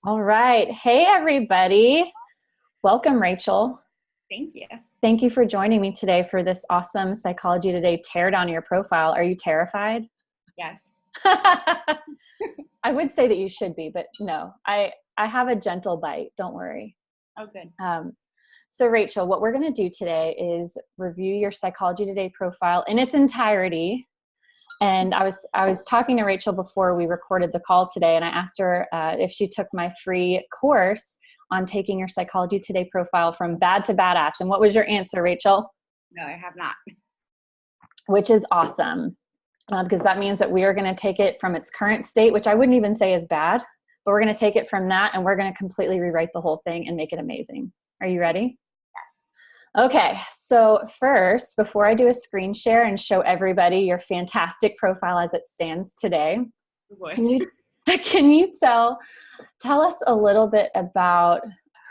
All right. Hey, everybody. Welcome, Rachel. Thank you. Thank you for joining me today for this awesome Psychology Today teardown of your profile. Are you terrified? Yes. I would say that you should be, but no, I have a gentle bite. Don't worry. Oh, good. So, Rachel, what we're going to do today is review your Psychology Today profile in its entirety. And I was talking to Rachel before we recorded the call today, and I asked her if she took my free course on taking your Psychology Today profile from bad to badass. And what was your answer, Rachel? No, I have not. Which is awesome, because that means that we are going to take it from its current state, which I wouldn't even say is bad, but we're going to take it from that and we're going to completely rewrite the whole thing and make it amazing. Are you ready? Okay, so first, before I do a screen share and show everybody your fantastic profile as it stands today, Boy. can you tell us a little bit about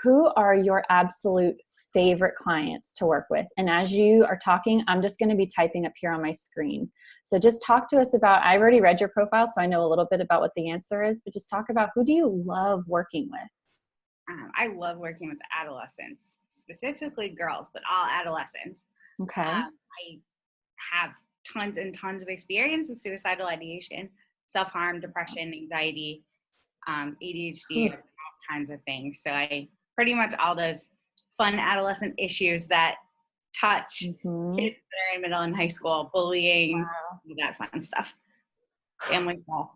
who are your absolute favorite clients to work with? And as you are talking, I'm just going to be typing up here on my screen. So just talk to us about, I've already read your profile, so I know a little bit about what the answer is, but just talk about who do you love working with? I love working with adolescents, specifically girls, but all adolescents. Okay. I have tons and tons of experience with suicidal ideation, self-harm, depression, anxiety, ADHD, all kinds of things. So I pretty much all those fun adolescent issues that touch kids that are in middle and high school, bullying, that fun stuff, family stuff.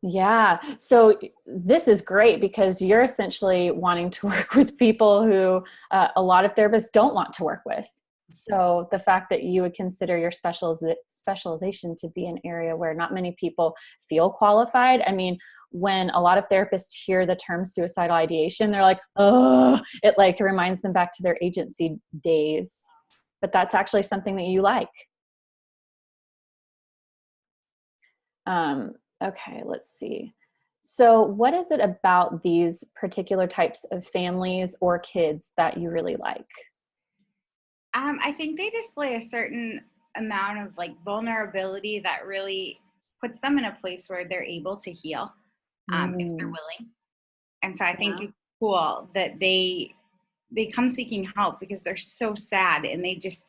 Yeah. So this is great because you're essentially wanting to work with people who a lot of therapists don't want to work with. So the fact that you would consider your specialization to be an area where not many people feel qualified. I mean, when a lot of therapists hear the term suicidal ideation, they're like, oh, it like reminds them back to their agency days. But that's actually something that you like. Okay, let's see. So what is it about these particular types of families or kids that you really like? I think they display a certain amount of like vulnerability that really puts them in a place where they're able to heal if they're willing. And so I think it's cool that they come seeking help because they're so sad and they just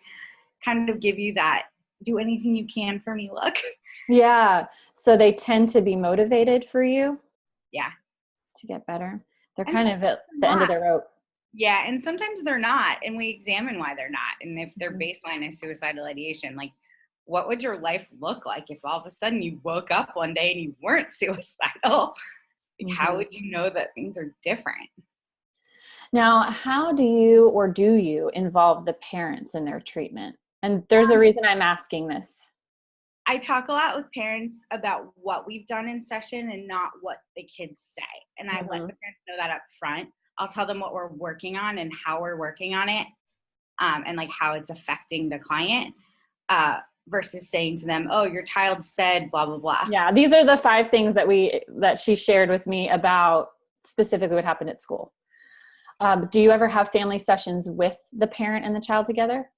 kind of give you that do anything you can for me look. Yeah. So they tend to be motivated for you? Yeah. To get better. They're And kind of at the end of their rope. Yeah, and sometimes they're not, and we examine why they're not. And if their baseline is suicidal ideation, like what would your life look like if all of a sudden you woke up one day and you weren't suicidal? Like, how would you know that things are different? Now, how do you involve the parents in their treatment? And there's a reason I'm asking this. I talk a lot with parents about what we've done in session and not what the kids say. And I let the parents know that up front. I'll tell them what we're working on and how we're working on it, and like how it's affecting the client, versus saying to them, oh, your child said blah, blah, blah. Yeah, these are the 5 things that she shared with me about specifically what happened at school. Do you ever have family sessions with the parent and the child together?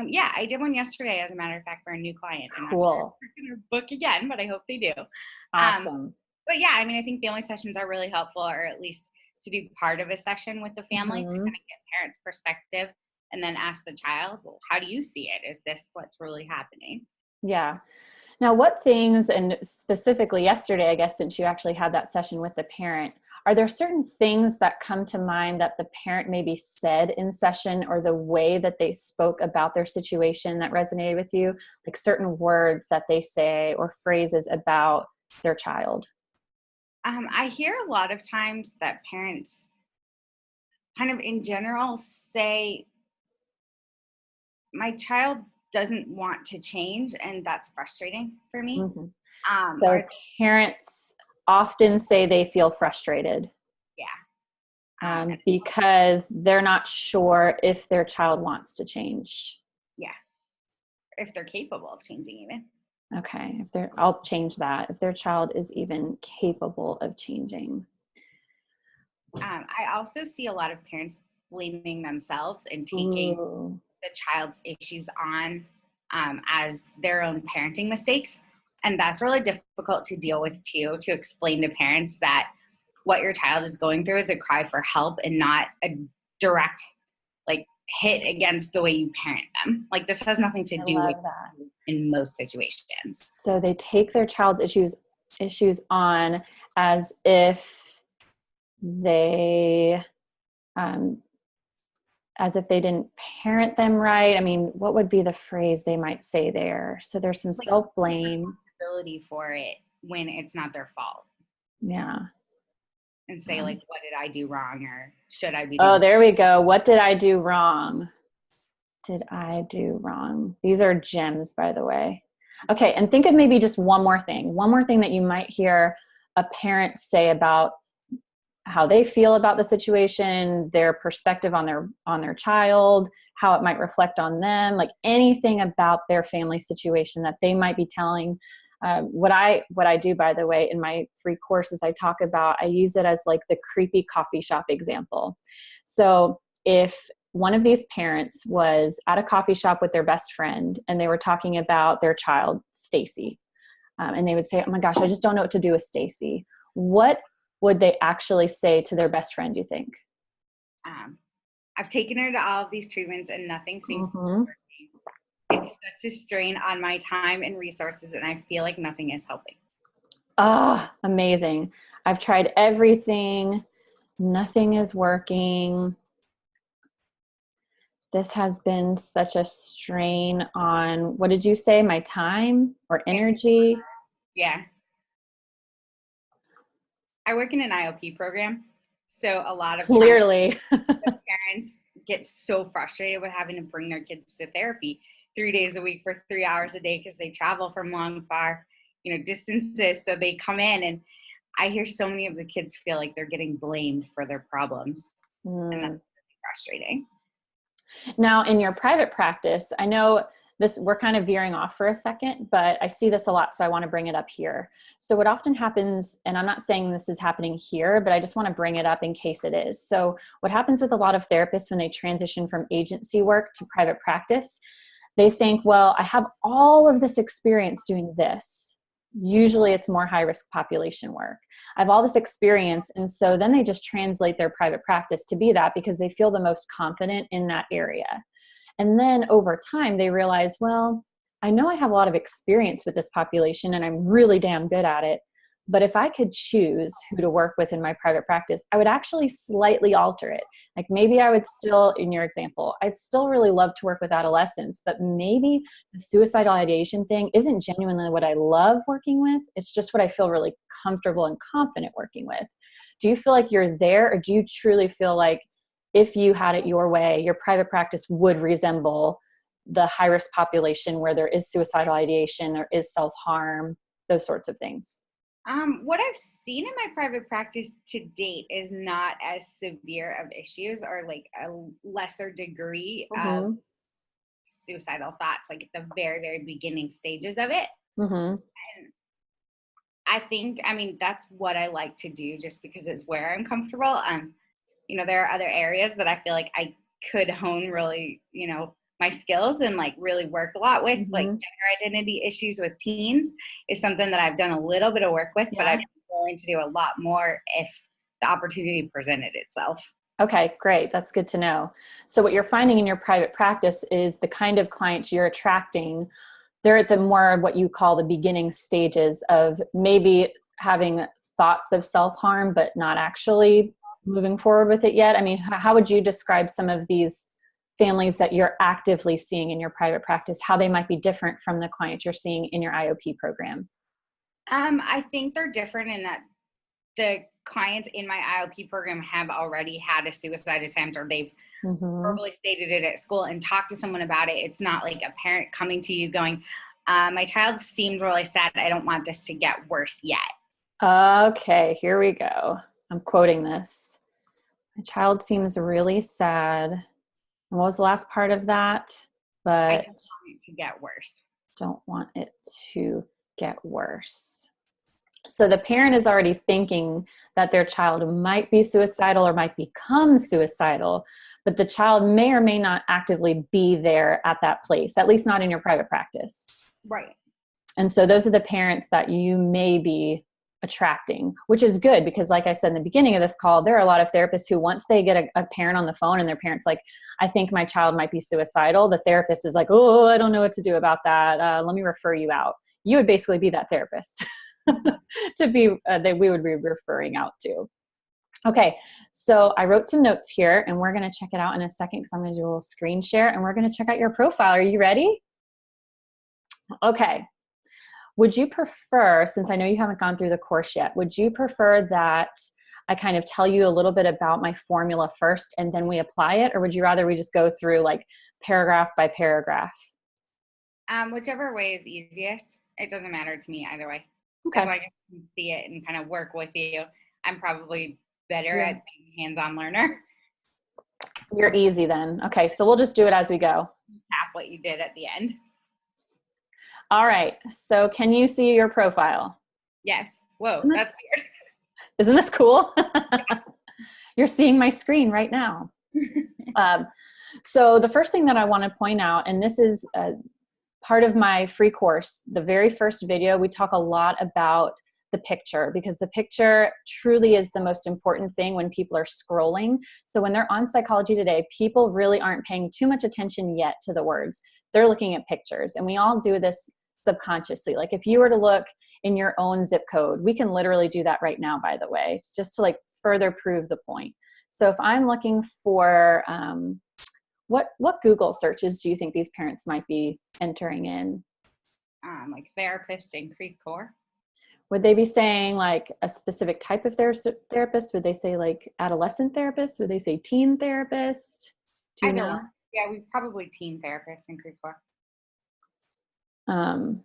Yeah, I did one yesterday, as a matter of fact, for a new client. Cool. I'm not sure if we're going to book again, but I hope they do. Awesome. But yeah, I mean, I think family sessions are really helpful, or at least to do part of a session with the family to kind of get parents' perspective and then ask the child, well, how do you see it? Is this what's really happening? Yeah. Now, what things, and specifically yesterday, I guess, since you actually had that session with the parent, are there certain things that come to mind that the parent maybe said in session or the way that they spoke about their situation that resonated with you? Like certain words that they say or phrases about their child? I hear a lot of times that parents kind of in general say, my child doesn't want to change, and that's frustrating for me. So parents often say they feel frustrated. Yeah. Because they're not sure if their child wants to change. Yeah. If they're capable of changing even. Okay. I'll change that. If their child is even capable of changing. I also see a lot of parents blaming themselves and taking the child's issues on as their own parenting mistakes. And that's really difficult to deal with too, to explain to parents that what your child is going through is a cry for help and not a direct like hit against the way you parent them. Like this has nothing to I do with love that. in most situations. So they take their child's issues on as if they didn't parent them right. I mean, what would be the phrase they might say there? So there's some like self-blame. Responsibility for it when it's not their fault. Yeah. And say like, what did I do wrong? Or should I be Oh, doing there we go. What did I do wrong? Did I do wrong? These are gems, by the way. Okay. And think of maybe just one more thing that you might hear a parent say about how they feel about the situation, their perspective on their child, how it might reflect on them, like anything about their family situation that they might be telling. What I do, by the way, in my free courses, I use it as like the creepy coffee shop example. So if one of these parents was at a coffee shop with their best friend and they were talking about their child, Stacy, and they would say, "Oh my gosh, I just don't know what to do with Stacy." What would they actually say to their best friend, you think? I've taken her to all of these treatments and nothing seems to be Mm-hmm. working. It's such a strain on my time and resources, and I feel like nothing is helping. Oh, amazing. I've tried everything. Nothing is working. This has been such a strain on, what did you say? My time or energy? Yeah. I work in an IOP program. So a lot of times Clearly. the parents get so frustrated with having to bring their kids to therapy 3 days a week for 3 hours a day because they travel from long, far, distances. So they come in and I hear so many of the kids feel like they're getting blamed for their problems. And that's really frustrating. Now, in your private practice, I know we're kind of veering off for a second, but I see this a lot, so I want to bring it up here. So what often happens, and I'm not saying this is happening here, but I just want to bring it up in case it is. So what happens with a lot of therapists when they transition from agency work to private practice, they think, well, I have all of this experience doing this. Usually it's more high-risk population work. I have all this experience. And so then they just translate their private practice to be that because they feel the most confident in that area. And then over time, they realize, well, I know I have a lot of experience with this population and I'm really damn good at it. But if I could choose who to work with in my private practice, I would actually slightly alter it. Like maybe I would still, in your example, I'd still really love to work with adolescents, but maybe the suicidal ideation thing isn't genuinely what I love working with. It's just what I feel really comfortable and confident working with. Do you feel like you're there, or do you truly feel like if you had it your way, your private practice would resemble the high-risk population where there is suicidal ideation, there is self-harm, those sorts of things? What I've seen in my private practice to date is not as severe of issues or like a lesser degree of Mm-hmm. suicidal thoughts, like at the very, very beginning stages of it. Mm-hmm. And I think, that's what I like to do just because it's where I'm comfortable. There are other areas that I feel like I could hone really, my skills and like really work a lot with, like Mm-hmm. gender identity issues with teens is something that I've done a little bit of work with, but Yeah. I'd be willing to do a lot more if the opportunity presented itself. Okay, great. That's good to know. So what you're finding in your private practice is the kind of clients you're attracting, they're at the more what you call the beginning stages of maybe having thoughts of self-harm, but not actually moving forward with it yet. I mean, how would you describe some of these families that you're actively seeing in your private practice, how they might be different from the clients you're seeing in your IOP program? I think they're different in that the clients in my IOP program have already had a suicide attempt or they've Mm-hmm. verbally stated it at school and talked to someone about it. It's not like a parent coming to you going, my child seems really sad. I don't want this to get worse yet. Okay, here we go. I'm quoting this. My child seems really sad. And what was the last part of that? I But don't want it to get worse. don't want it to get worse. So the parent is already thinking that their child might be suicidal or might become suicidal, but the child may or may not actively be there at that place, at least not in your private practice. Right. And so those are the parents that you may be attracting, which is good because like I said in the beginning of this call, there are a lot of therapists who once they get a parent on the phone and their parent's like, I think my child might be suicidal, the therapist is like, oh, I don't know what to do about that. Let me refer you out. You would basically be that therapist to be that we would be referring out to. Okay, so I wrote some notes here and we're going to check it out in a second because I'm going to do a little screen share and we're going to check out your profile. Are you ready? Okay. Would you prefer, since I know you haven't gone through the course yet, would you prefer that I kind of tell you a little bit about my formula first and then we apply it? Or would you rather we just go through like paragraph by paragraph? Whichever way is easiest. It doesn't matter to me either way. Okay. As long as I can see it and kind of work with you. I'm probably better at being hands-on learner. You're easy then. Okay, so we'll just do it as we go. Tap what you did at the end. All right, so can you see your profile? Yes. Whoa, that's weird. Isn't this cool? You're seeing my screen right now. So the first thing that I want to point out, and this is part of my free course, the very first video, we talk a lot about the picture because the picture truly is the most important thing when people are scrolling. So when they're on Psychology Today, people really aren't paying too much attention yet to the words. They're looking at pictures, and we all do this subconsciously. Like if you were to look in your own zip code, we can literally do that right now, by the way, just to like further prove the point. So if I'm looking for what Google searches do you think these parents might be entering in? Like therapist and Creve Coeur. Would they be saying like a specific type of therapist? Would they say like adolescent therapist? Would they say teen therapist? Do you know? Yeah, we probably teen therapist and Creve Coeur. And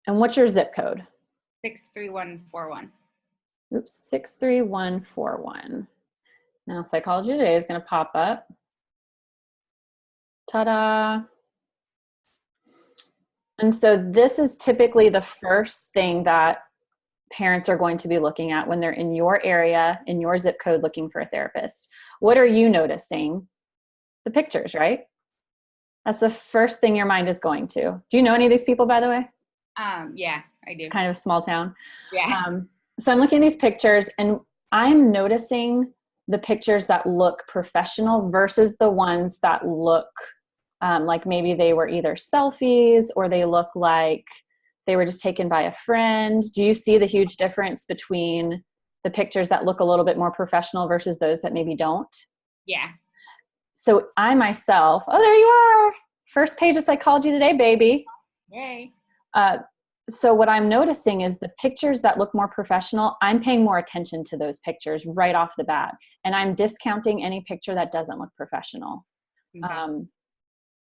what's your zip code? 63141. Oops, 63141. Now Psychology Today is going to pop up. Ta-da. And so this is typically the first thing that parents are going to be looking at when they're in your area, in your zip code, looking for a therapist. What are you noticing? The pictures, right? That's the first thing your mind is going to. Do you know any of these people, by the way? Yeah, I do. It's kind of a small town. Yeah. So I'm looking at these pictures and I'm noticing the pictures that look professional versus the ones that look like maybe they were either selfies or they look like they were just taken by a friend. Do you see the huge difference between the pictures that look a little bit more professional versus those that maybe don't? Yeah. So I myself, oh, there you are. First page of Psychology Today, baby. Yay. So what I'm noticing is the pictures that look more professional, I'm paying more attention to those pictures right off the bat. And I'm discounting any picture that doesn't look professional. Okay.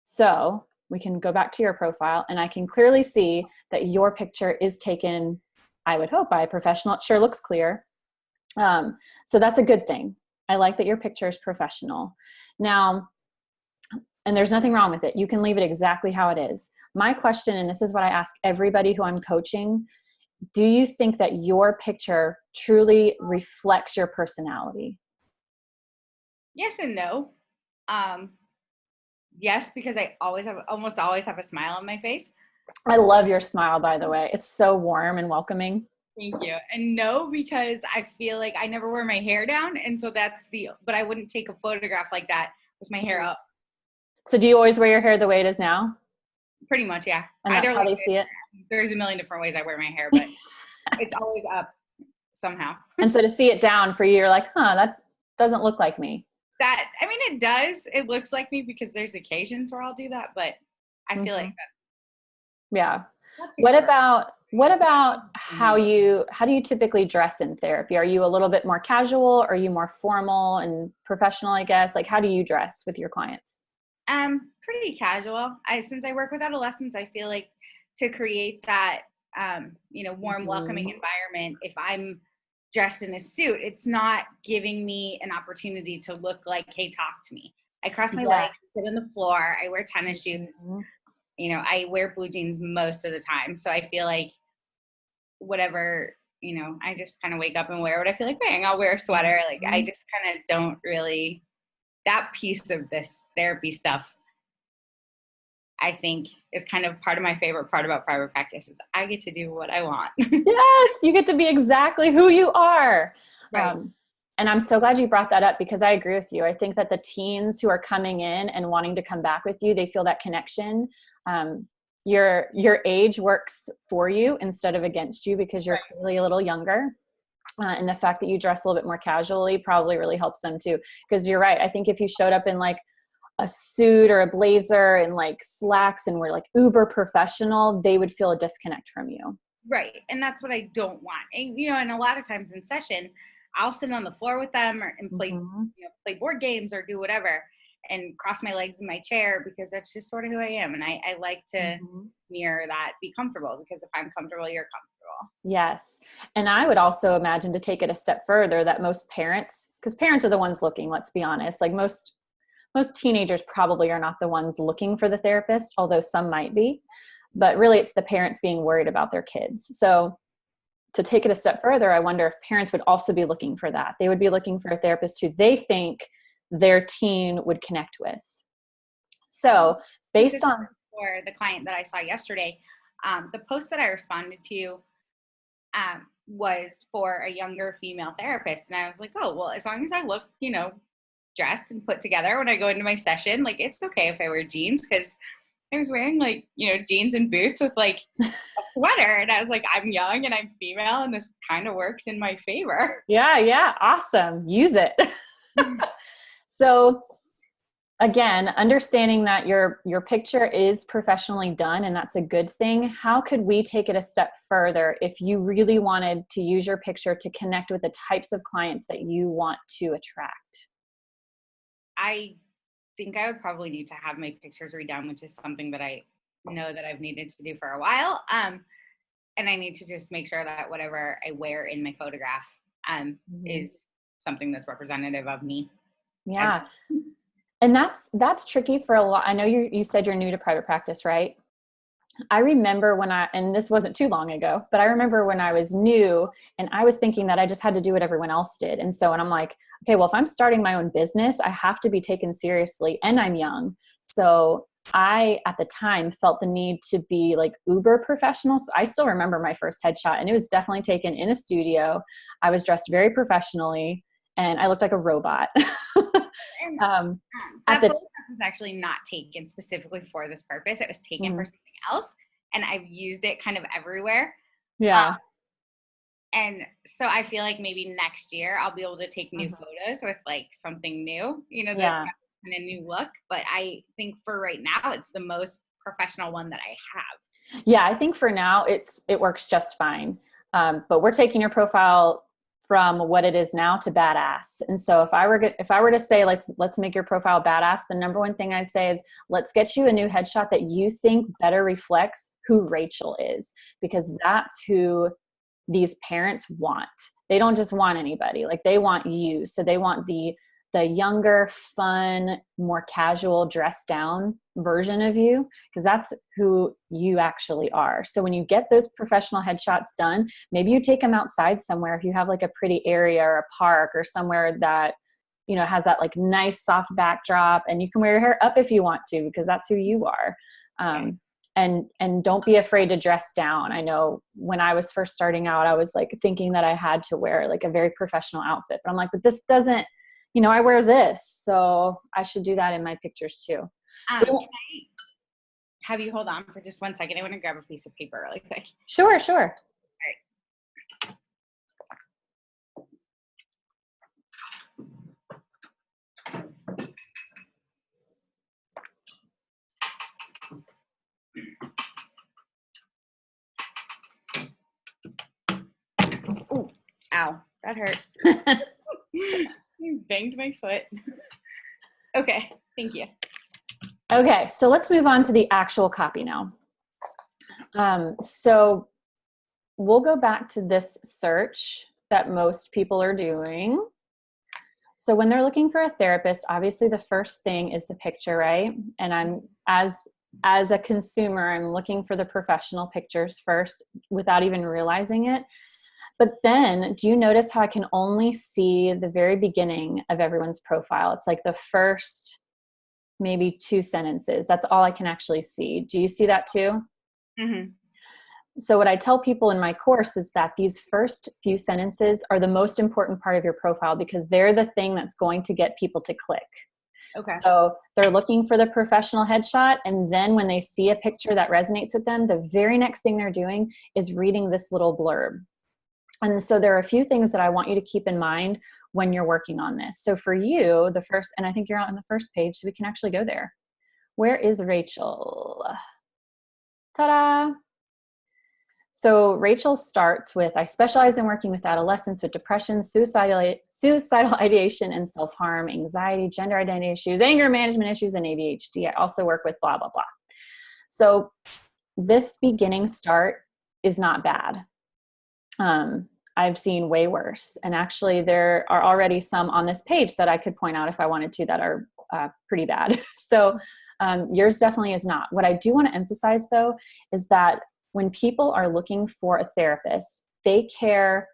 So we can go back to your profile and I can clearly see that your picture is taken, I would hope, by a professional. It sure looks clear. So that's a good thing. I like that your picture is professional. Now, and there's nothing wrong with it. You can leave it exactly how it is. My question, and this is what I ask everybody who I'm coaching, do you think that your picture truly reflects your personality? Yes and no. Yes, because I almost always have a smile on my face. I love your smile, by the way. It's so warm and welcoming. Thank you. And no, because I feel like I never wear my hair down. And so but I wouldn't take a photograph like that with my hair up. So do you always wear your hair the way it is now? Pretty much, yeah. And that's how they see it? There's a million different ways I wear my hair, but it's always up somehow. And so to see it down for you, you're like, that doesn't look like me. It does. It looks like me because there's occasions where I'll do that, but I feel like that. Yeah. What about how do you typically dress in therapy? Are you a little bit more casual? Are you more formal and professional, I guess? Like, how do you dress with your clients? Pretty casual. Since I work with adolescents, I feel like to create that, warm, welcoming environment, if I'm dressed in a suit, it's not giving me an opportunity to look like, hey, talk to me. I cross my legs, sit on the floor. I wear tennis shoes. I wear blue jeans most of the time. So I feel like whatever, I just kind of wake up and wear what I feel like wearing. I'll wear a sweater. Like I just kind of don't really, that piece of this therapy stuff I think is kind of part of my favorite part about private practice is I get to do what I want. Yes, you get to be exactly who you are. Right. And I'm so glad you brought that up because I agree with you. I think that the teens who are coming in and wanting to come back with you, they feel that connection. Your age works for you instead of against you because you're clearly a little younger. And the fact that you dress a little bit more casually probably really helps them too. Because you're right. I think if you showed up in like a suit or a blazer and like slacks and were like uber professional, they would feel a disconnect from you. Right. And that's what I don't want. And, and a lot of times in session, I'll sit on the floor with them and play, Mm-hmm. play board games or do whatever and cross my legs in my chair because that's just sort of who I am. And I like to mirror that, be comfortable because if I'm comfortable, you're comfortable. Yes. And I would also imagine to take it a step further that most parents, because parents are the ones looking, let's be honest, like most teenagers probably are not the ones looking for the therapist, although some might be, but really it's the parents being worried about their kids. So to take it a step further, I wonder if parents would also be looking for that. They would be looking for a therapist who they think their teen would connect with. So based on for the client that I saw yesterday, the post that I responded to was for a younger female therapist. And I was like, oh, well, as long as I look, dressed and put together when I go into my session, like it's okay if I wear jeans because I was wearing like, jeans and boots with like a sweater. And I was like, I'm young and I'm female and this kind of works in my favor. Yeah. Awesome. Use it. So again, understanding that your picture is professionally done and that's a good thing. How could we take it a step further if you really wanted to use your picture to connect with the types of clients that you want to attract? I think I would probably need to have my pictures redone, which is something that I know that I've needed to do for a while. And I need to just make sure that whatever I wear in my photograph is something that's representative of me. Yeah. And that's tricky for a lot. I know you said you're new to private practice, right? I remember and this wasn't too long ago, but I remember when I was new and I was thinking that I just had to do what everyone else did. And I'm like, okay, well, if I'm starting my own business, I have to be taken seriously and I'm young. So I, at the time, felt the need to be like uber professional. So I still remember my first headshot and it was definitely taken in a studio. I was dressed very professionally and I looked like a robot. That photograph was actually not taken specifically for this purpose. It was taken for something else, and I've used it kind of everywhere. Yeah. And so I feel like maybe next year I'll be able to take new photos with like something new, that's got a new look. But I think for right now, it's the most professional one that I have. Yeah, I think for now it works just fine. But we're taking your profile from what it is now to badass. And so if I were to say, let's make your profile badass, the number one thing I'd say is let's get you a new headshot that you think better reflects who Rachel is, because that's who these parents want. They don't just want anybody, like they want you. So they want the younger, fun, more casual, dressed down version of you, because that's who you actually are. So when you get those professional headshots done, maybe you take them outside somewhere. If you have like a pretty area or a park or somewhere that, has that like nice soft backdrop, and you can wear your hair up if you want to, because that's who you are. And don't be afraid to dress down. I know when I was first starting out, I was like thinking that I had to wear like a very professional outfit, but I'm like, but this doesn't, I wear this, so I should do that in my pictures too. Can I have you hold on for just 1 second? I want to grab a piece of paper really quick. Sure. All right. Ooh, ow, that hurt. You banged my foot. Okay, thank you. Okay, so let's move on to the actual copy now. So we'll go back to this search that most people are doing. So when they're looking for a therapist, obviously the first thing is the picture, right? And I'm as a consumer, I'm looking for the professional pictures first without even realizing it. But then do you notice how I can only see the very beginning of everyone's profile? It's like the first maybe 2 sentences. That's all I can actually see. Do you see that too? Mm-hmm. So what I tell people in my course is that these first few sentences are the most important part of your profile because they're the thing that's going to get people to click. Okay. So they're looking for the professional headshot. And then when they see a picture that resonates with them, the very next thing they're doing is reading this little blurb. And so there are a few things that I want you to keep in mind when you're working on this. So for you, the first, and I think you're on the first page, so we can actually go there. Where is Rachel? Ta-da! So Rachel starts with, I specialize in working with adolescents with depression, suicidal ideation and self-harm, anxiety, gender identity issues, anger management issues, and ADHD. I also work with blah, blah, blah. So this beginning start is not bad. I've seen way worse. And actually there are already some on this page that I could point out if I wanted to that are pretty bad. So yours definitely is not. What I do want to emphasize though, is that when people are looking for a therapist, they care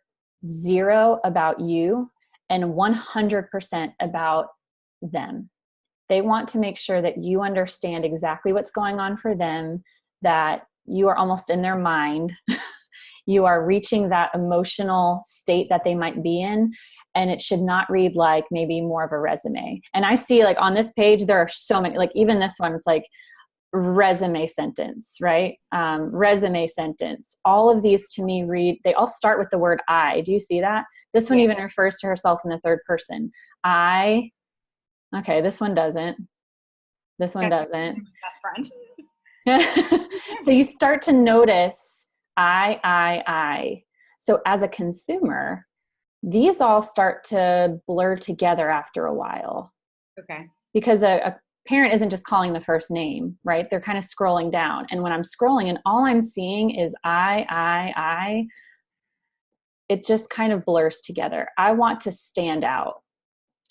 0 about you and 100% about them. They want to make sure that you understand exactly what's going on for them, that you are almost in their mind. You are reaching that emotional state that they might be in, and it should not read like maybe more of a resume. And I see like on this page, there are so many, like even this one, it's like resume sentence, right? Resume sentence. All of these to me read, they all start with the word I. Do you see that? This one even refers to herself in the third person. I, okay, this one doesn't. This one doesn't. Best friends. So you start to notice I. So as a consumer, these all start to blur together after a while. Okay. Because a parent isn't just calling the first name, right? They're kind of scrolling down. And when I'm scrolling and all I'm seeing is I, it just kind of blurs together. I want to stand out.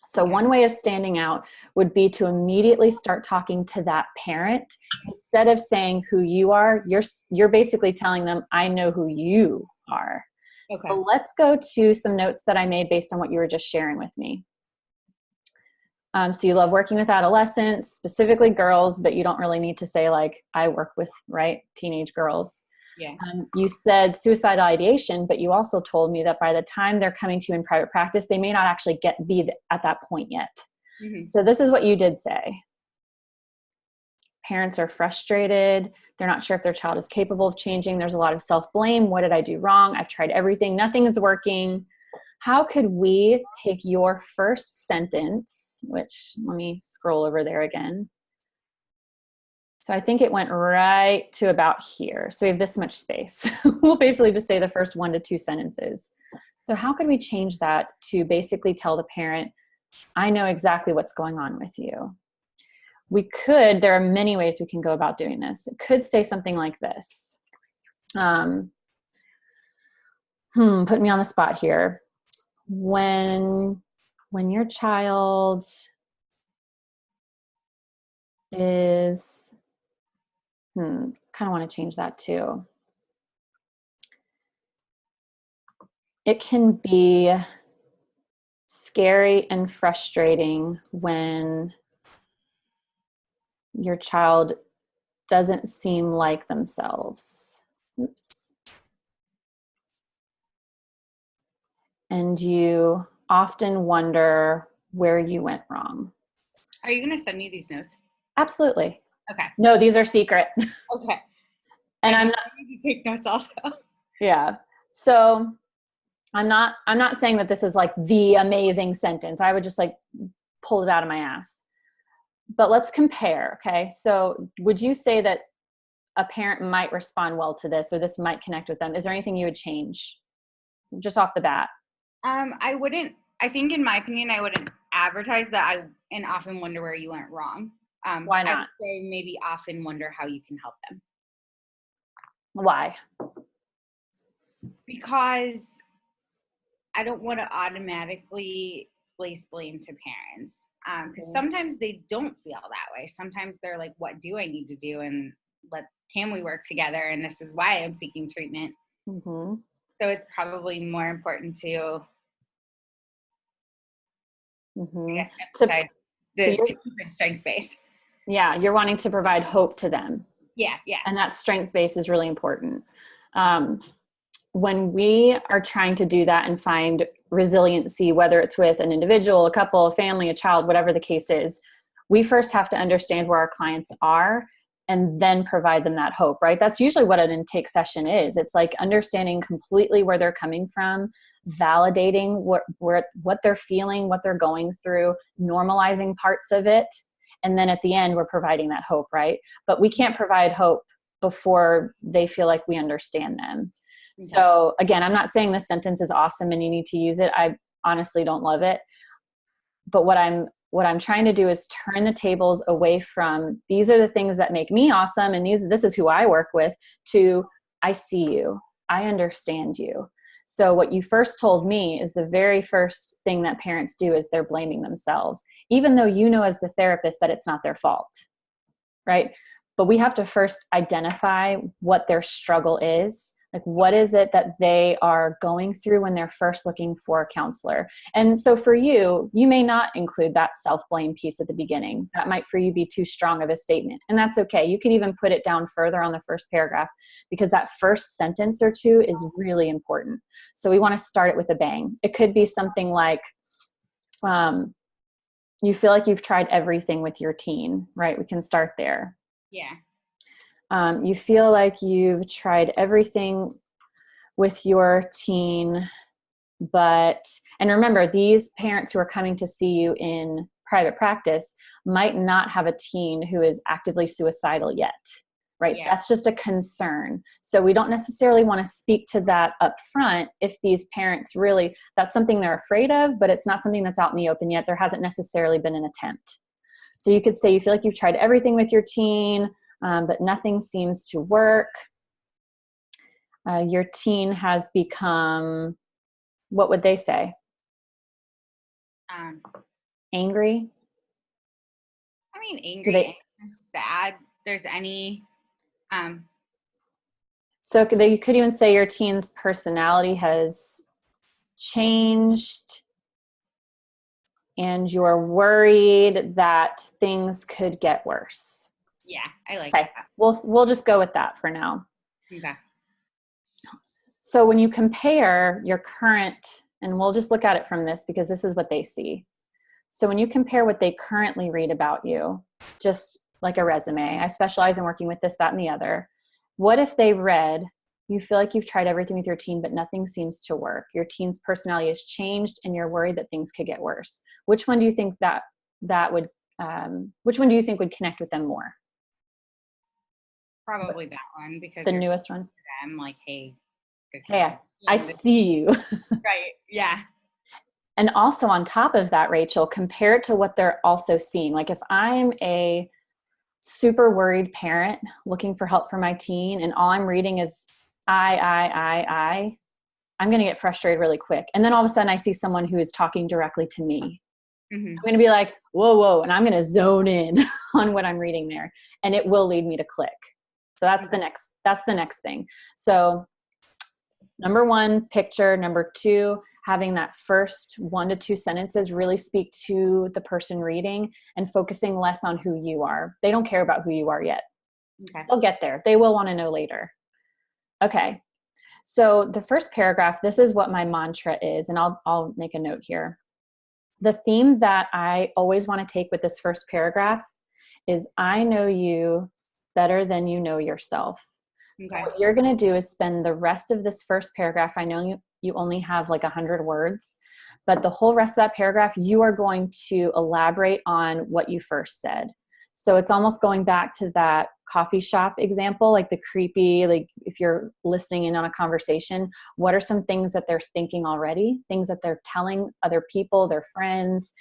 So one way of standing out would be to immediately start talking to that parent. Instead of saying who you are, you're basically telling them, I know who you are. Okay. So let's go to some notes that I made based on what you were just sharing with me. So you love working with adolescents, specifically girls, but you don't really need to say like, I work with, right, teenage girls. Yeah. You said suicidal ideation, but you also told me that by the time they're coming to you in private practice, they may not actually be at that point yet. Mm-hmm. So this is what you did say. Parents are frustrated. They're not sure if their child is capable of changing. There's a lot of self-blame. What did I do wrong? I've tried everything. Nothing is working. How could we take your first sentence, which let me scroll over there again. So I think it went right to about here. So we have this much space. We'll basically just say the first 1 to 2 sentences. So how could we change that to basically tell the parent, I know exactly what's going on with you? There are many ways we can go about doing this. It could say something like this. Put me on the spot here. When your child is, kind of want to change that too. It can be scary and frustrating when your child doesn't seem like themselves. Oops. And you often wonder where you went wrong. Are you going to send me these notes? Absolutely. Okay. No, these are secret. Okay. And I'm not to take notes also. Yeah. So I'm not saying that this is like the amazing sentence. I would just like pull it out of my ass. But let's compare, okay? So would you say that a parent might respond well to this, or this might connect with them? Is there anything you would change just off the bat? I wouldn't, I think in my opinion, I wouldn't advertise that and often wonder where you went wrong. Why not? I would say maybe often wonder how you can help them. Why? Because I don't want to automatically place blame to parents. Because sometimes they don't feel that way. Sometimes they're like, what do I need to do? And can we work together? And this is why I'm seeking treatment. Mm-hmm. So it's probably more important to, mm-hmm. I guess, to keep it strength space. Yeah, you're wanting to provide hope to them. Yeah, yeah. And that strength base is really important. When we are trying to do that and find resiliency, whether it's with an individual, a couple, a family, a child, whatever the case is, we first have to understand where our clients are and then provide them that hope, right? That's usually what an intake session is. It's like understanding completely where they're coming from, validating what they're feeling, what they're going through, normalizing parts of it. And then at the end, we're providing that hope, right? But we can't provide hope before they feel like we understand them. Okay. So again, I'm not saying this sentence is awesome and you need to use it. I honestly don't love it. But what I'm trying to do is turn the tables away from these are the things that make me awesome and this is who I work with, to I see you, I understand you. So what you first told me is the very first thing that parents do is they're blaming themselves, even though you know as the therapist that it's not their fault, right? But we have to first identify what their struggle is. Like, what is it that they are going through when they're first looking for a counselor? And so for you, you may not include that self-blame piece at the beginning. That might for you be too strong of a statement. And that's okay. You can even put it down further on the first paragraph, because that first sentence or two is really important. So we want to start it with a bang. It could be something like, you feel like you've tried everything with your teen, right? We can start there. Yeah. You feel like you've tried everything with your teen, and remember, these parents who are coming to see you in private practice might not have a teen who is actively suicidal yet, right? Yeah. That's just a concern. So we don't necessarily want to speak to that up front if these parents really, that's something they're afraid of, but it's not something that's out in the open yet. There hasn't necessarily been an attempt. So you could say you feel like you've tried everything with your teen, but nothing seems to work. Your teen has become, what would they say? Angry? I mean, angry, anxious, sad. There's any. So you could even say your teen's personality has changed and you're worried that things could get worse. Yeah, I like that. We'll just go with that for now. Okay. So when you compare your current, and we'll just look at it from this because this is what they see. So when you compare what they currently read about you, just like a resume, I specialize in working with this, that, and the other. What if they read, you feel like you've tried everything with your teen, but nothing seems to work. Your teen's personality has changed and you're worried that things could get worse. Which one do you think which one do you think would connect with them more? Probably that one, because the newest one. I'm like, hey, I see you. Right. Yeah. And also on top of that, Rachel, compare it to what they're also seeing. Like if I'm a super worried parent looking for help for my teen and all I'm reading is I'm going to get frustrated really quick. And then all of a sudden I see someone who is talking directly to me. Mm-hmm. I'm going to be like, whoa. And I'm going to zone in on what I'm reading there. And it will lead me to click. So that's the next thing. So number one, picture. Number two, having that first 1 to 2 sentences really speak to the person reading and focusing less on who you are. They don't care about who you are yet. Okay. They'll get there. They will want to know later. Okay. So the first paragraph, this is what my mantra is, and I'll make a note here. The theme that I always want to take with this first paragraph is I know you better than you know yourself. Okay. So what you're going to do is spend the rest of this first paragraph. I know you only have like 100 words, but the whole rest of that paragraph, you are going to elaborate on what you first said. So it's almost going back to that coffee shop example, like the creepy, like if you're listening in on a conversation, what are some things that they're thinking already, things that they're telling other people, their friends,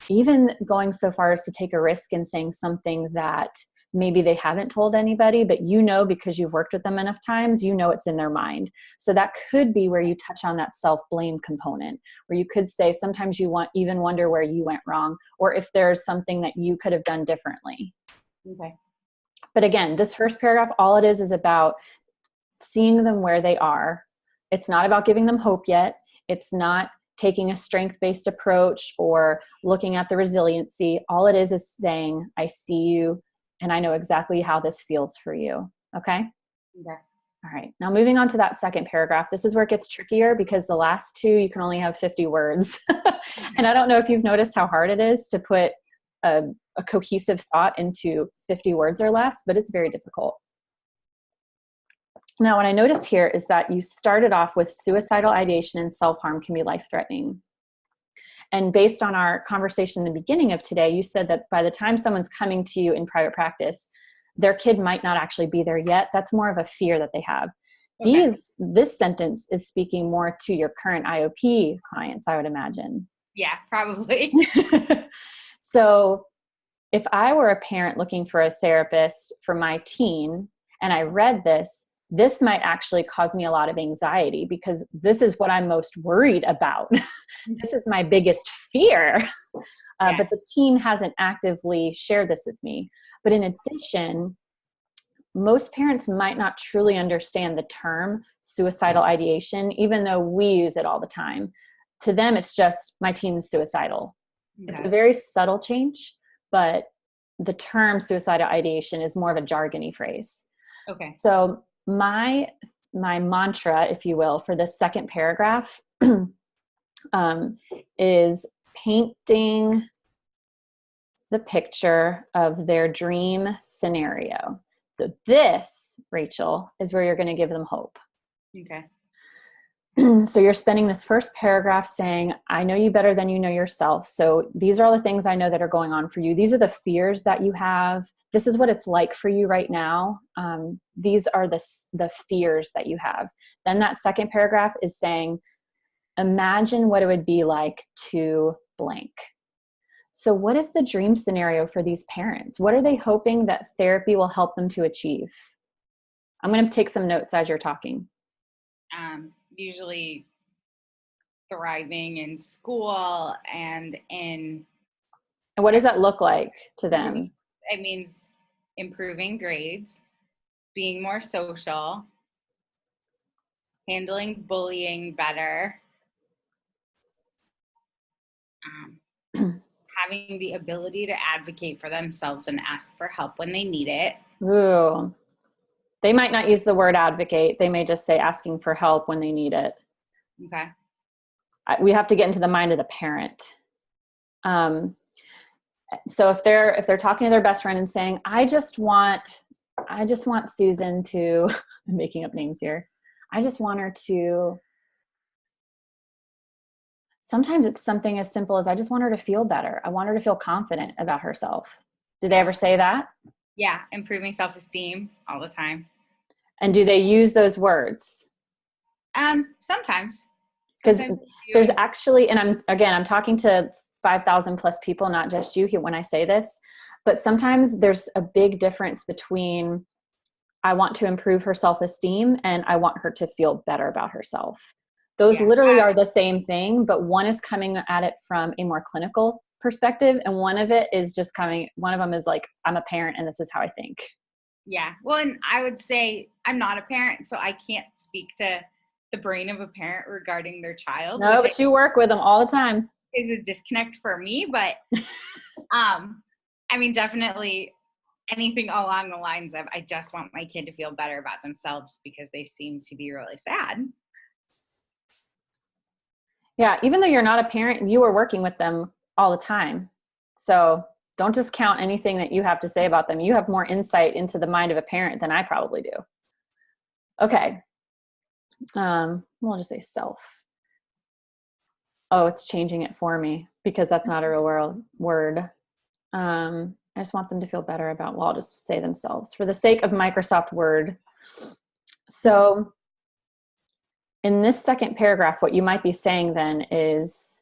even going so far as to take a risk and saying something that maybe they haven't told anybody, but you know, because you've worked with them enough times, you know it's in their mind. So that could be where you touch on that self-blame component, where you could say sometimes you even wonder where you went wrong, or if there's something that you could have done differently. Okay. But again, this first paragraph, all it is about seeing them where they are. It's not about giving them hope yet. It's not taking a strength-based approach or looking at the resiliency. All it is saying, I see you and I know exactly how this feels for you. Okay? Okay. All right. Now moving on to that second paragraph. This is where it gets trickier because the last two, you can only have 50 words. And I don't know if you've noticed how hard it is to put a cohesive thought into 50 words or less, but it's very difficult. Now, what I notice here is that you started off with suicidal ideation and self-harm can be life-threatening. And based on our conversation in the beginning of today, you said that by the time someone's coming to you in private practice, their kid might not actually be there yet. That's more of a fear that they have. Okay. This sentence is speaking more to your current IOP clients, I would imagine. Yeah, probably. So if I were a parent looking for a therapist for my teen and I read this, this might actually cause me a lot of anxiety because this is what I'm most worried about. This is my biggest fear. But the teen hasn't actively shared this with me. But in addition, most parents might not truly understand the term suicidal ideation, even though we use it all the time. To them, it's just my teen is suicidal. Okay. It's a very subtle change, but the term suicidal ideation is more of a jargony phrase. Okay. So my mantra, if you will, for this second paragraph is painting the picture of their dream scenario. So this, Rachel, is where you're going to give them hope. Okay. So you're spending this first paragraph saying, I know you better than you know yourself. So these are all the things I know that are going on for you. These are the fears that you have. This is what it's like for you right now. These are the fears that you have. Then that second paragraph is saying, imagine what it would be like to blank. So what is the dream scenario for these parents? What are they hoping that therapy will help them to achieve? I'm going to take some notes as you're talking. Usually thriving in school and in... And what does that look like to them? It means improving grades, being more social, handling bullying better, having the ability to advocate for themselves and ask for help when they need it. Ooh. They might not use the word advocate. They may just say asking for help when they need it. Okay. We have to get into the mind of the parent. So if they're talking to their best friend and saying, I just want Susan to, I'm making up names here. I just want her to, sometimes it's something as simple as I just want her to feel better. I want her to feel confident about herself. Did they ever say that? Yeah. Improving self-esteem all the time. And do they use those words? Sometimes. Because there's actually, and I'm talking to 5,000 plus people, not just you when I say this, but sometimes there's a big difference between I want to improve her self-esteem and I want her to feel better about herself. Those literally are the same thing, but one is coming at it from a more clinical perspective. And one of them is like, I'm a parent and this is how I think. Yeah. Well, and I would say I'm not a parent, so I can't speak to the brain of a parent regarding their child. No, but you work with them all the time. Is a disconnect for me, but I mean, definitely anything along the lines of I just want my kid to feel better about themselves because they seem to be really sad. Yeah, even though you're not a parent, you are working with them all the time. So don't discount anything that you have to say about them. You have more insight into the mind of a parent than I probably do. Okay. We'll just say self. Oh, it's changing it for me because that's not a real word. I just want them to feel better about, well, I'll just say themselves for the sake of Microsoft Word. So in this second paragraph, what you might be saying then is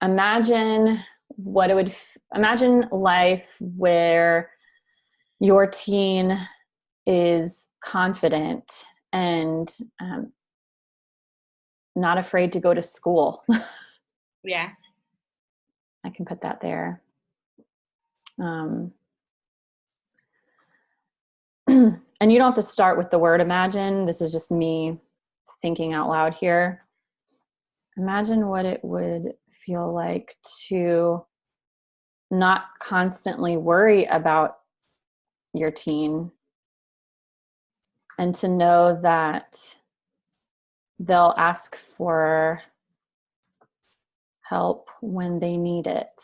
imagine life where your teen is confident and not afraid to go to school. Yeah. I can put that there. And you don't have to start with the word imagine. This is just me thinking out loud here. Imagine what it would feel like to not constantly worry about your teen and to know that they'll ask for help when they need it.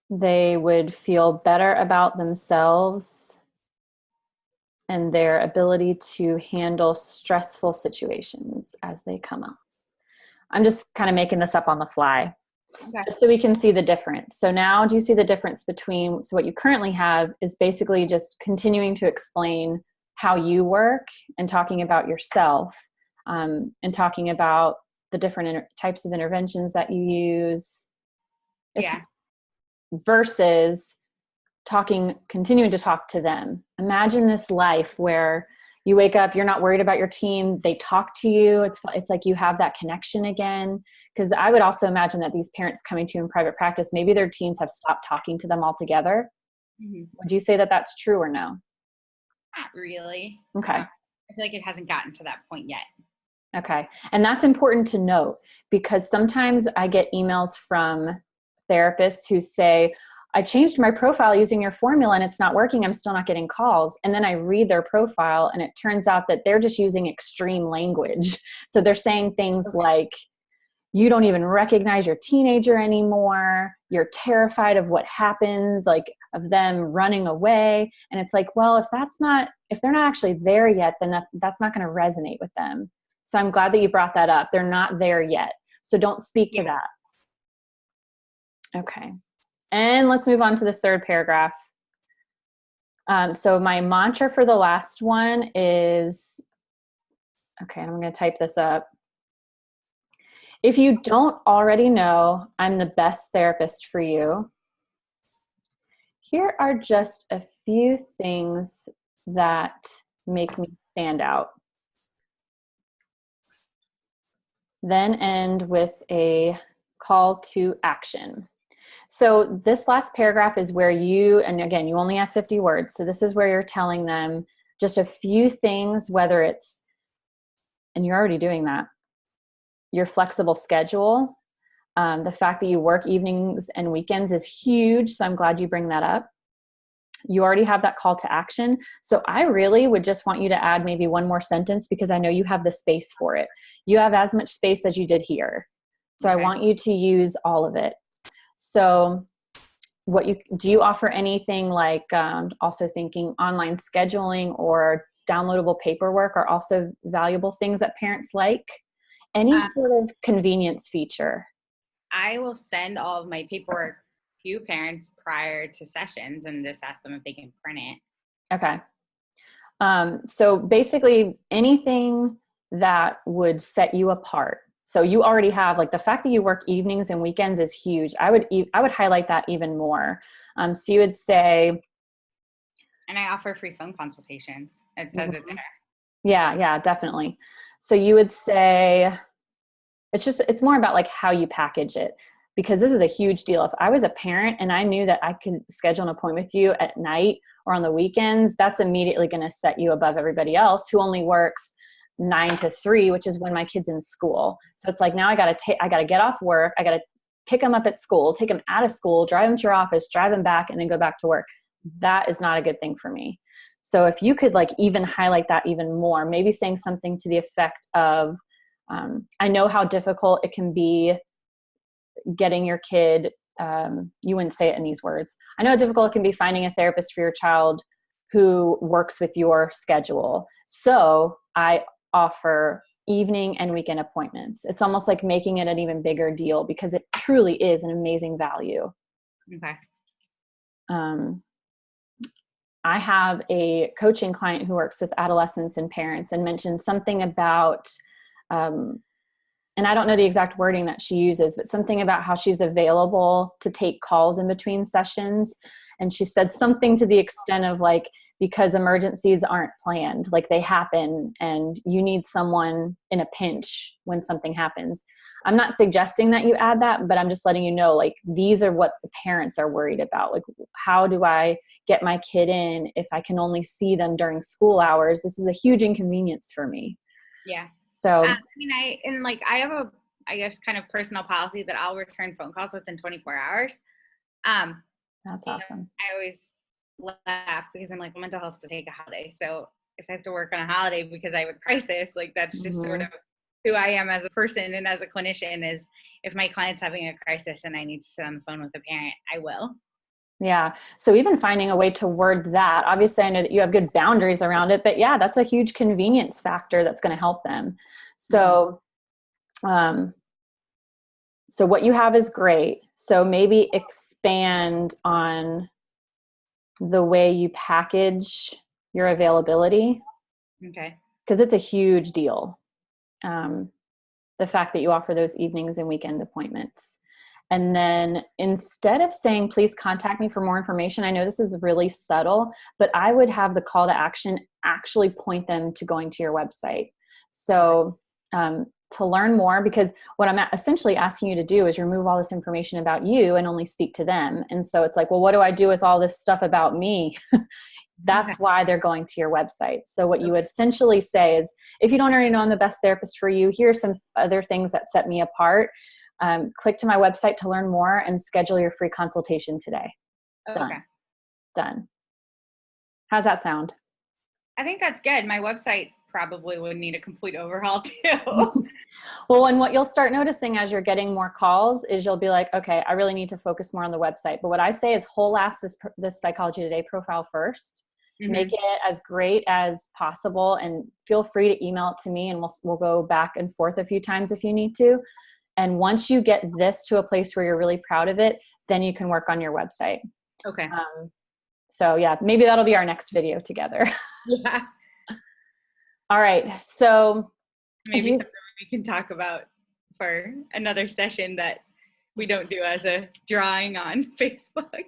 They would feel better about themselves and their ability to handle stressful situations as they come up. I'm just kind of making this up on the fly, Okay. just so we can see the difference. So now, do you see the difference between, so what you currently have is basically just continuing to explain how you work and talking about yourself, and talking about the different types of interventions that you use. Yeah. Versus continuing to talk to them. Imagine this life where you wake up, you're not worried about your teen, they talk to you. It's like you have that connection again. Because I would also imagine that these parents coming to you in private practice, maybe their teens have stopped talking to them altogether. Mm-hmm. Would you say that that's true or no? Not really. Okay. I feel like it hasn't gotten to that point yet. Okay. And that's important to note, because sometimes I get emails from therapists who say, I changed my profile using your formula and it's not working. I'm still not getting calls. And then I read their profile and it turns out that they're just using extreme language. So they're saying things like, you don't even recognize your teenager anymore. You're terrified of what happens, like of them running away. And it's like, well, if they're not actually there yet, then that's not going to resonate with them. So I'm glad that you brought that up. They're not there yet. So don't speak to that. Okay. And let's move on to this third paragraph. So my mantra for the last one is, okay, I'm going to type this up. If you don't already know I'm the best therapist for you, here are just a few things that make me stand out. Then end with a call to action. So this last paragraph is where and again, you only have 50 words. So this is where you're telling them just a few things, whether it's, and you're already doing that, your flexible schedule. The fact that you work evenings and weekends is huge. So I'm glad you bring that up. You already have that call to action. So I really would just want you to add maybe one more sentence, because I know you have the space for it. You have as much space as you did here. So okay. I want you to use all of it. So do you offer anything like also thinking online scheduling or downloadable paperwork are also valuable things that parents like? Any sort of convenience feature? I will send all of my paperwork to parents prior to sessions and just ask them if they can print it. Okay. So basically anything that would set you apart. So you already have, like, the fact that you work evenings and weekends is huge. I would highlight that even more. So you would say, and I offer free phone consultations. It says it there. Yeah, definitely. So you would say, it's more about like how you package it, because this is a huge deal. If I was a parent and I knew that I could schedule an appointment with you at night or on the weekends, that's immediately going to set you above everybody else who only works 9 to 3, which is when my kid's in school. So it's like, now I got to get off work. I got to pick them up at school, take them out of school, drive them to your office, drive them back, and then go back to work. That is not a good thing for me. So if you could like even highlight that even more, maybe saying something to the effect of, I know how difficult it can be getting your kid, you wouldn't say it in these words. I know how difficult it can be finding a therapist for your child who works with your schedule. So I offer evening and weekend appointments. It's almost like making it an even bigger deal, because it truly is an amazing value. Okay. I have a coaching client who works with adolescents and parents and mentioned something about, and I don't know the exact wording that she uses, but something about how she's available to take calls in between sessions. And she said something to the extent of like, because emergencies aren't planned, like they happen and you need someone in a pinch when something happens. I'm not suggesting that you add that, but I'm just letting you know, like, these are what the parents are worried about. Like, how do I get my kid in if I can only see them during school hours? This is a huge inconvenience for me. Yeah. So I have a, I guess, kind of personal policy that I'll return phone calls within 24 hours. Um, that's you know, awesome. I always laugh because I'm like, well, mental health to take a holiday. So if I have to work on a holiday because I have a crisis, like that's just sort Mm-hmm. of who I am as a person and as a clinician. Is if my client's having a crisis and I need to sit on the phone with a parent, I will. Yeah. So even finding a way to word that, obviously I know that you have good boundaries around it, but yeah, that's a huge convenience factor that's going to help them. Mm-hmm. So, um, so what you have is great. So maybe expand on the way you package your availability, Okay. because it's a huge deal. Um, the fact that you offer those evenings and weekend appointments. And then instead of saying, please contact me for more information, I know this is really subtle, but I would have the call to action actually point them to going to your website. So to learn more, because what I'm essentially asking you to do is remove all this information about you and only speak to them. And so it's like, well, what do I do with all this stuff about me? Okay. That's why they're going to your website. So what you Okay. would essentially say is, if you don't already know I'm the best therapist for you, here's some other things that set me apart. Click to my website to learn more and schedule your free consultation today. Okay. Done. Done. How's that sound? I think that's good. My website probably would need a complete overhaul too. Well, and what you'll start noticing as you're getting more calls is you'll be like, okay, I really need to focus more on the website. But what I say is whole ass this Psychology Today profile first. Make Mm-hmm. it as great as possible, and feel free to email it to me, and we'll go back and forth a few times if you need to. And once you get this to a place where you're really proud of it, then you can work on your website. Okay. So yeah, maybe that'll be our next video together. Yeah. All right. So do Maybe you, something we can talk about for another session that we don't do as a drawing on Facebook.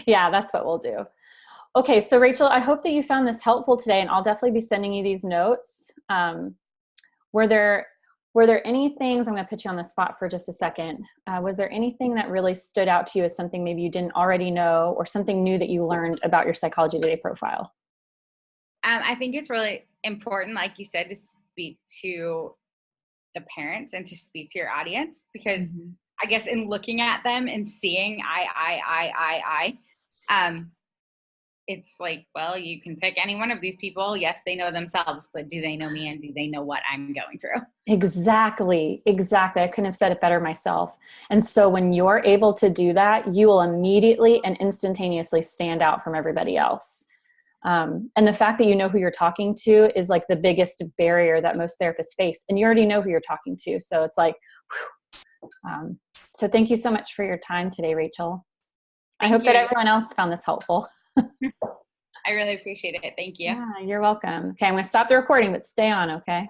yeah, that's what we'll do. Okay. So Rachel, I hope that you found this helpful today, and I'll definitely be sending you these notes. Were there, were there any things, I'm going to put you on the spot for just a second. Was there anything that really stood out to you as something maybe you didn't already know, or something new that you learned about your Psychology Today profile? I think it's really important, like you said, to speak to the parents and to speak to your audience, because Mm-hmm. I guess in looking at them and seeing it's like, well, you can pick any one of these people. Yes, they know themselves, but do they know me, and do they know what I'm going through? Exactly. Exactly. I couldn't have said it better myself. And so when you're able to do that, you will immediately and instantaneously stand out from everybody else. And the fact that you know who you're talking to is like the biggest barrier that most therapists face. And you already know who you're talking to. So it's like, so thank you so much for your time today, Rachel. I Thank hope that you. everyone else found this helpful. I really appreciate it. Thank you. Yeah, you're welcome. Okay, I'm going to stop the recording, but stay on, okay?